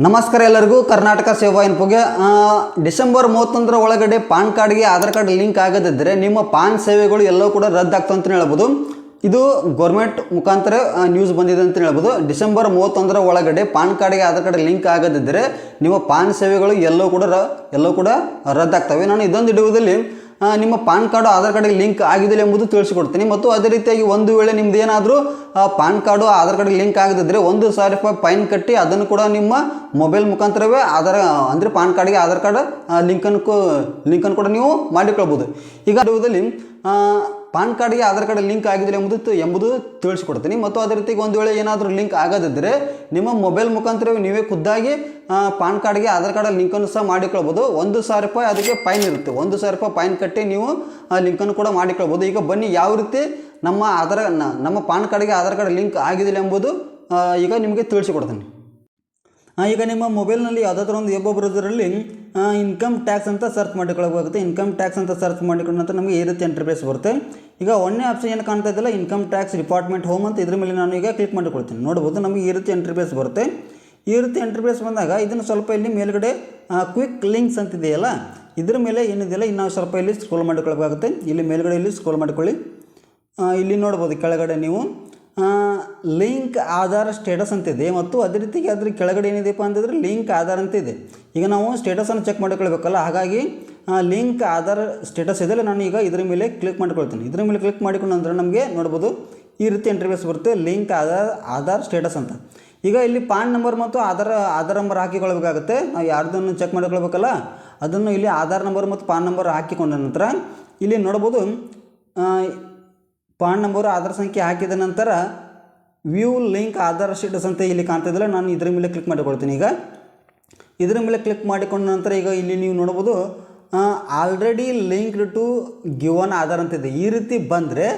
ನಮಸ್ಕಾರ ಎಲ್ಲರಿಗೂ ಕರ್ನಾಟಕ ಸೇವಾ ಇನ್ಫೋಗೆ ಡಿಸೆಂಬರ್ 31 ಒಳಗಡೆ ಪಾನ್ ಕಾರ್ಡ್ಗೆ ಆಧಾರ್ ಕಾರ್ಡ್ ಲಿಂಕ್ ಆಗದಿದ್ದರೆ ನಿಮ್ಮ ಪಾನ್ ಸೇವೆಗಳು ಎಲ್ಲವೂ ಕೂಡ ರದ್ದಾಗ್ತವೆ ಅಂತ ಹೇಳ್ಬೋದು. ಇದು ಗೌರ್ಮೆಂಟ್ ಮುಖಾಂತರ ನ್ಯೂಸ್ ಬಂದಿದೆ ಅಂತ ಹೇಳ್ಬೋದು. ಡಿಸೆಂಬರ್ 31 ಒಳಗಡೆ ಪಾನ್ ಕಾರ್ಡ್ಗೆ ಆಧಾರ್ ಕಾರ್ಡ್ ಲಿಂಕ್ ಆಗದಿದ್ದರೆ ನಿಮ್ಮ ಪಾನ್ ಸೇವೆಗಳು ಎಲ್ಲವೂ ಕೂಡ ರದ್ದಾಗ್ತವೆ. ನಾನು ಇದೊಂದು ವಿಡಿಯೋದಲ್ಲಿ ನಿಮ್ಮ ಪಾನ್ ಕಾರ್ಡು ಆಧಾರ್ ಕಾರ್ಡ್ಗೆ ಲಿಂಕ್ ಆಗಿದಿಲ್ಲ ಎಂಬುದು ತಿಳಿಸಿಕೊಡ್ತೀನಿ. ಮತ್ತು ಅದೇ ರೀತಿಯಾಗಿ ಒಂದು ವೇಳೆ ನಿಮ್ದು ಏನಾದರೂ ಪಾನ್ ಕಾರ್ಡು ಆಧಾರ್ ಕಾರ್ಡ್ಗೆ ಲಿಂಕ್ ಆಗದಿದ್ದರೆ 1,000 ರೂಪಾಯಿ ಫೈನ್ ಕಟ್ಟಿ ಅದನ್ನು ಕೂಡ ನಿಮ್ಮ ಮೊಬೈಲ್ ಮುಖಾಂತರವೇ ಅಂದರೆ ಪಾನ್ ಕಾರ್ಡ್ಗೆ ಆಧಾರ್ ಕಾರ್ಡ್ ಲಿಂಕನ್ನು ಕೂಡ ನೀವು ಮಾಡಿಕೊಳ್ಬೋದು. ಈಗ ವಿಡಿಯೋದಲ್ಲಿ ಪಾನ್ ಕಾರ್ಡ್ಗೆ ಆಧಾರ್ ಕಾರ್ಡ್ ಲಿಂಕ್ ಆಗಿದಿಲ್ಲ ಎಂಬುದು ತಿಳಿಸಿಕೊಡ್ತೀನಿ. ಮತ್ತು ಅದೇ ರೀತಿಯಾಗಿ ಒಂದು ವೇಳೆ ಏನಾದರೂ ಲಿಂಕ್ ಆಗದಿದ್ದರೆ ನಿಮ್ಮ ಮೊಬೈಲ್ ಮುಖಾಂತರ ನೀವೇ ಖುದ್ದಾಗಿ ಪಾನ್ ಕಾರ್ಡ್ಗೆ ಆಧಾರ್ ಕಾರ್ಡ್ ಲಿಂಕನ್ನು ಸಹ ಮಾಡಿಕೊಳ್ಬೋದು. 1,000 ರೂಪಾಯಿ ಅದಕ್ಕೆ ಫೈನ್ ಇರುತ್ತೆ. 1,000 ರೂಪಾಯಿ ಫೈನ್ ಕಟ್ಟಿ ನೀವು ಲಿಂಕನ್ನು ಕೂಡ ಮಾಡಿಕೊಳ್ಬೋದು. ಈಗ ಬನ್ನಿ ಯಾವ ರೀತಿ ನಮ್ಮ ಪಾನ್ ಕಾರ್ಡ್ಗೆ ಆಧಾರ್ ಕಾರ್ಡ್ ಲಿಂಕ್ ಆಗಿದಿಲ್ಲ ಎಂಬುದು ಈಗ ನಿಮಗೆ ತಿಳಿಸಿಕೊಡ್ತೀನಿ. ಈಗ ನಿಮ್ಮ ಮೊಬೈಲ್ನಲ್ಲಿ ಯಾವುದಾದ್ರೂ ಒಂದು ವೆಬ್ ಬ್ರೌಸರಲ್ಲಿ ಇನ್ಕಮ್ ಟ್ಯಾಕ್ಸ್ ಅಂತ ಸರ್ಚ್ ಮಾಡಿಕೊಳ್ಳಬೇಕಾಗುತ್ತೆ. ಇನ್ಕಮ್ ಟ್ಯಾಕ್ಸ್ ಅಂತ ಸರ್ಚ್ ಮಾಡಿಕೊಂಡ ನಂತರ ನಮಗೆ ಈ ರೀತಿ ಇಂಟರ್ಫೇಸ್ ಬರುತ್ತೆ. ಈಗ ಒಂದನೇ ಆಪ್ಷನ್ ಏನು ಕಾಣ್ತಾ ಇದ್ದಲ್ಲ, ಇನ್ಕಮ್ ಟ್ಯಾಕ್ಸ್ ಡಿಪಾರ್ಟ್ಮೆಂಟ್ ಹೋಮ್ ಅಂತ, ಇದ್ರ ಮೇಲೆ ನಾನು ಈಗ ಕ್ಲಿಕ್ ಮಾಡಿಕೊಳ್ತೀನಿ. ನೋಡ್ಬೋದು ನಮಗೆ ಈ ರೀತಿ ಇಂಟರ್ಫೇಸ್ ಬರುತ್ತೆ. ಈ ರೀತಿ ಇಂಟರ್ಫೇಸ್ ಬಂದಾಗ ಇದನ್ನು ಸ್ವಲ್ಪ ಇಲ್ಲಿ ಮೇಲ್ಗಡೆ ಕ್ವಿಕ್ ಲಿಂಕ್ಸ್ ಅಂತಿದೆಯಲ್ಲ, ಇದ್ರ ಮೇಲೆ ಏನಿದೆಯಲ್ಲ ಇನ್ನು ಸ್ವಲ್ಪ ಇಲ್ಲಿ ಸ್ಕ್ರೋಲ್ ಮಾಡಿಕೊಳ್ಳಬೇಕಾಗುತ್ತೆ. ಇಲ್ಲಿ ಮೇಲ್ಗಡೆ ಇಲ್ಲಿ ಸ್ಕ್ರೋಲ್ ಮಾಡಿಕೊಳ್ಳಿ. ಇಲ್ಲಿ ನೋಡ್ಬೋದು ಕೆಳಗಡೆ ನೀವು ಲಿಂಕ್ ಆಧಾರ್ ಸ್ಟೇಟಸ್ ಅಂತಿದೆ. ಮತ್ತು ಅದೇ ರೀತಿಗೆ ಅದ್ರ ಕೆಳಗಡೆ ಏನಿದೆಯಪ್ಪ ಅಂತಂದರೆ ಲಿಂಕ್ ಆಧಾರ್ ಅಂತ ಇದೆ. ಈಗ ನಾವು ಸ್ಟೇಟಸನ್ನು ಚೆಕ್ ಮಾಡಿಕೊಳ್ಬೇಕಲ್ಲ, ಹಾಗಾಗಿ ಲಿಂಕ್ ಆಧಾರ್ ಸ್ಟೇಟಸ್ ಇದೆಯಲ್ಲ, ನಾನು ಈಗ ಇದ್ರ ಮೇಲೆ ಕ್ಲಿಕ್ ಮಾಡಿಕೊಳ್ತೀನಿ. ಇದ್ರ ಮೇಲೆ ಕ್ಲಿಕ್ ಮಾಡಿಕೊಂಡ ನಂತರ ನಮಗೆ ನೋಡ್ಬೋದು ಈ ರೀತಿ ಇಂಟರ್ಫೇಸ್ ಬರುತ್ತೆ, ಲಿಂಕ್ ಆಧಾರ್ ಸ್ಟೇಟಸ್ ಅಂತ. ಈಗ ಇಲ್ಲಿ ಪಾನ್ ನಂಬರ್ ಮತ್ತು ಆಧಾರ್ ನಂಬರ್ ಹಾಕಿಕೊಳ್ಬೇಕಾಗುತ್ತೆ. ನಾವು ಯಾರ್ದನ್ನು ಚೆಕ್ ಮಾಡಿಕೊಳ್ಬೇಕಲ್ಲ, ಅದನ್ನು ಇಲ್ಲಿ ಆಧಾರ್ ನಂಬರ್ ಮತ್ತು ಪಾನ್ ನಂಬರ್ ಹಾಕಿಕೊಂಡ ನಂತರ ಇಲ್ಲಿ ನೋಡ್ಬೋದು ಪಾನ್ ನಂಬರು ಆಧಾರ್ ಸಂಖ್ಯೆ ಹಾಕಿದ ನಂತರ ವ್ಯೂ ಲಿಂಕ್ ಆಧಾರ್ ಸ್ಟೇಟಸ್ ಅಂತ ಇಲ್ಲಿ ಕಾಣ್ತಿದ್ದಿಲ್ಲ, ನಾನು ಇದ್ರ ಮೇಲೆ ಕ್ಲಿಕ್ ಮಾಡಿಕೊಳ್ತೀನಿ. ಈಗ ಇದ್ರ ಮೇಲೆ ಕ್ಲಿಕ್ ಮಾಡಿಕೊಂಡ ನಂತರ ಈಗ ಇಲ್ಲಿ ನೀವು ನೋಡ್ಬೋದು already linked to given Aadhaar ಅಂತಿದೆ. ಈ ರೀತಿ ಬಂದರೆ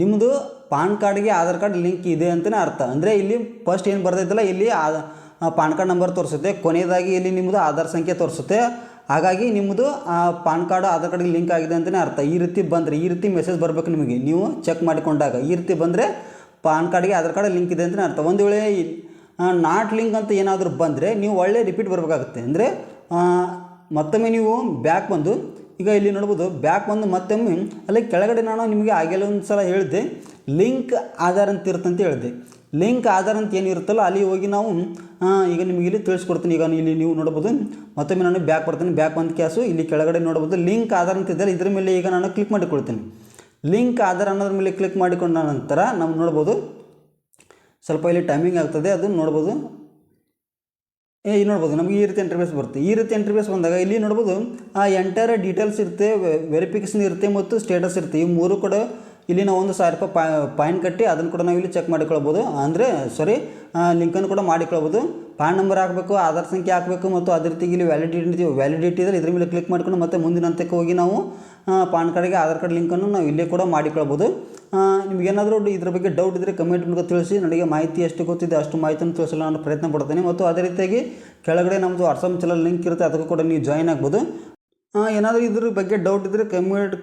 ನಿಮ್ಮದು ಪಾನ್ ಕಾರ್ಡ್ಗೆ ಆಧಾರ್ ಕಾರ್ಡ್ ಲಿಂಕ್ ಇದೆ ಅಂತಲೇ ಅರ್ಥ. ಅಂದರೆ ಇಲ್ಲಿ ಫಸ್ಟ್ ಏನು ಬರ್ತಿದ್ದಲ್ಲ, ಇಲ್ಲಿ ಪಾನ್ ಕಾರ್ಡ್ ನಂಬರ್ ತೋರಿಸುತ್ತೆ, ಕೊನೆಯದಾಗಿ ಇಲ್ಲಿ ನಿಮ್ಮದು ಆಧಾರ್ ಸಂಖ್ಯೆ ತೋರಿಸುತ್ತೆ. ಹಾಗಾಗಿ ನಿಮ್ಮದು ಪಾನ್ ಕಾರ್ಡು ಆಧಾರ್ ಕಾರ್ಡ್ಗೆ ಲಿಂಕ್ ಆಗಿದೆ ಅಂತಲೇ ಅರ್ಥ. ಈ ರೀತಿ ಬಂದರೆ ಈ ರೀತಿ ಮೆಸೇಜ್ ಬರಬೇಕು ನಿಮಗೆ, ನೀವು ಚೆಕ್ ಮಾಡಿಕೊಂಡಾಗ ಈ ರೀತಿ ಬಂದರೆ ಪಾನ್ ಕಾರ್ಡ್ಗೆ ಆಧಾರ್ ಕಾರ್ಡ್ ಲಿಂಕ್ ಇದೆ ಅಂತಲೇ ಅರ್ಥ. ಒಂದು ವೇಳೆ ನಾಟ್ ಲಿಂಕ್ ಅಂತ ಏನಾದರೂ ಬಂದರೆ ನೀವು ಒಳ್ಳೆ ರಿಪೀಟ್ ಬರಬೇಕಾಗುತ್ತೆ. ಅಂದರೆ ಮತ್ತೊಮ್ಮೆ ನೀವು ಬ್ಯಾಕ್ ಬಂದು, ಈಗ ಇಲ್ಲಿ ನೋಡ್ಬೋದು ಬ್ಯಾಕ್ ಬಂದು ಮತ್ತೊಮ್ಮೆ ಅಲ್ಲಿ ಕೆಳಗಡೆ ನಾನು ನಿಮಗೆ ಆಗೆಲ್ಲ ಒಂದು ಸಲ ಹೇಳಿದೆ ಲಿಂಕ್ ಆಧಾರ್ ಅಂತ ಇರುತ್ತಂತ ಹೇಳಿದೆ. ಲಿಂಕ್ ಆಧಾರ್ ಅಂತ ಏನಿರುತ್ತಲ್ಲ ಅಲ್ಲಿ ಹೋಗಿ ನಾವು ಈಗ ನಿಮಗೆ ಇಲ್ಲಿ ತಿಳಿಸ್ಕೊಡ್ತೀನಿ. ಈಗ ಇಲ್ಲಿ ನೀವು ನೋಡ್ಬೋದು ಮತ್ತೊಮ್ಮೆ ನಾನು ಬ್ಯಾಕ್ ಬರ್ತೀನಿ. ಬ್ಯಾಕ್ ಬಂದ ಕ್ಯಾಸು ಇಲ್ಲಿ ಕೆಳಗಡೆ ನೋಡ್ಬೋದು ಲಿಂಕ್ ಆಧಾರ್ ಅಂತ ಇದ್ದರೆ ಇದ್ರ ಮೇಲೆ ಈಗ ನಾನು ಕ್ಲಿಕ್ ಮಾಡಿಕೊಳ್ತೀನಿ. ಲಿಂಕ್ ಆಧಾರ್ ಅನ್ನೋದ್ರ ಮೇಲೆ ಕ್ಲಿಕ್ ಮಾಡಿಕೊಂಡ ನಂತರ ನಾವು ನೋಡ್ಬೋದು ಸ್ವಲ್ಪ ಇಲ್ಲಿ ಟೈಮಿಂಗ್ ಆಗ್ತದೆ, ಅದನ್ನು ನೋಡ್ಬೋದು. ನೋಡ್ಬೋದು ನಮಗೆ ಈ ರೀತಿ ಇಂಟರ್ಫೇಸ್ ಬರುತ್ತೆ. ಈ ರೀತಿ ಇಂಟರ್ಫೇಸ್ ಬಂದಾಗ ಇಲ್ಲಿ ನೋಡ್ಬೋದು ಎಂಟೈರ್ ಡೀಟೇಲ್ಸ್ ಇರುತ್ತೆ, ವೆರಿಫಿಕೇಷನ್ ಇರುತ್ತೆ ಮತ್ತು ಸ್ಟೇಟಸ್ ಇರುತ್ತೆ. ಈ ಮೂರು ಕೂಡ ಇಲ್ಲಿ ನಾವು 1,000 ರೂಪಾಯಿ ಫೈನ್ ಕಟ್ಟಿ ಅದನ್ನು ಕೂಡ ನಾವು ಇಲ್ಲಿ ಚೆಕ್ ಮಾಡಿಕೊಳ್ಬೋದು. ಅಂದರೆ ಲಿಂಕನ್ನು ಕೂಡ ಮಾಡಿಕೊಳ್ಬೋದು. ಪಾನ್ ನಂಬರ್ ಹಾಕಬೇಕು, ಆಧಾರ್ ಸಂಖ್ಯೆ ಹಾಕಬೇಕು ಮತ್ತು ಅದೇ ರೀತಿ ಇಲ್ಲಿ ವ್ಯಾಲಿಡಿಟಿ ಇದ್ದರೆ ಇದ್ರ ಮೇಲೆ ಕ್ಲಿಕ್ ಮಾಡಿಕೊಂಡು ಮತ್ತೆ ಮುಂದಿನ ಹಂತಕ್ಕೆ ಹೋಗಿ ನಾವು ಪಾನ್ ಕಾರ್ಡ್ಗೆ ಆಧಾರ್ ಕಾರ್ಡ್ ಲಿಂಕನ್ನು ನಾವು ಇಲ್ಲೇ ಕೂಡ ಮಾಡಿಕೊಳ್ಬೋದು. ನಿಮಗೇನಾದರೂ ಇದ್ರ ಬಗ್ಗೆ ಡೌಟ್ ಇದ್ದರೆ ಕಮೆಂಟ್ ಮೂಲಕ ತಿಳಿಸಿ. ನನಗೆ ಮಾಹಿತಿ ಎಷ್ಟು ಗೊತ್ತಿದೆ ಅಷ್ಟು ಮಾಹಿತಿಯನ್ನು ತಿಳಿಸಲು ನಾನು ಪ್ರಯತ್ನ ಪಡ್ತೇನೆ. ಮತ್ತು ಅದೇ ರೀತಿಯಾಗಿ ಕೆಳಗಡೆ ನಮ್ಮದು ವಾಟ್ಸಪ್ ಚಾನಲ್ ಲಿಂಕ್ ಇರುತ್ತೆ, ಅದಕ್ಕೂ ಕೂಡ ನೀವು ಜಾಯಿನ್ ಆಗ್ಬೋದು. ಏನಾದರೂ ಇದ್ರ ಬಗ್ಗೆ ಡೌಟ್ ಇದ್ದರೆ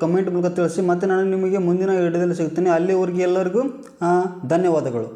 ಕಮೆಂಟ್ ಮೂಲಕ ತಿಳಿಸಿ. ಮತ್ತು ನಾನು ನಿಮಗೆ ಮುಂದಿನ ವಿಡಿಯೋದಲ್ಲಿ ಸಿಗ್ತೀನಿ. ಅಲ್ಲಿವರೆಗೆ ಎಲ್ಲರಿಗೂ ಧನ್ಯವಾದಗಳು.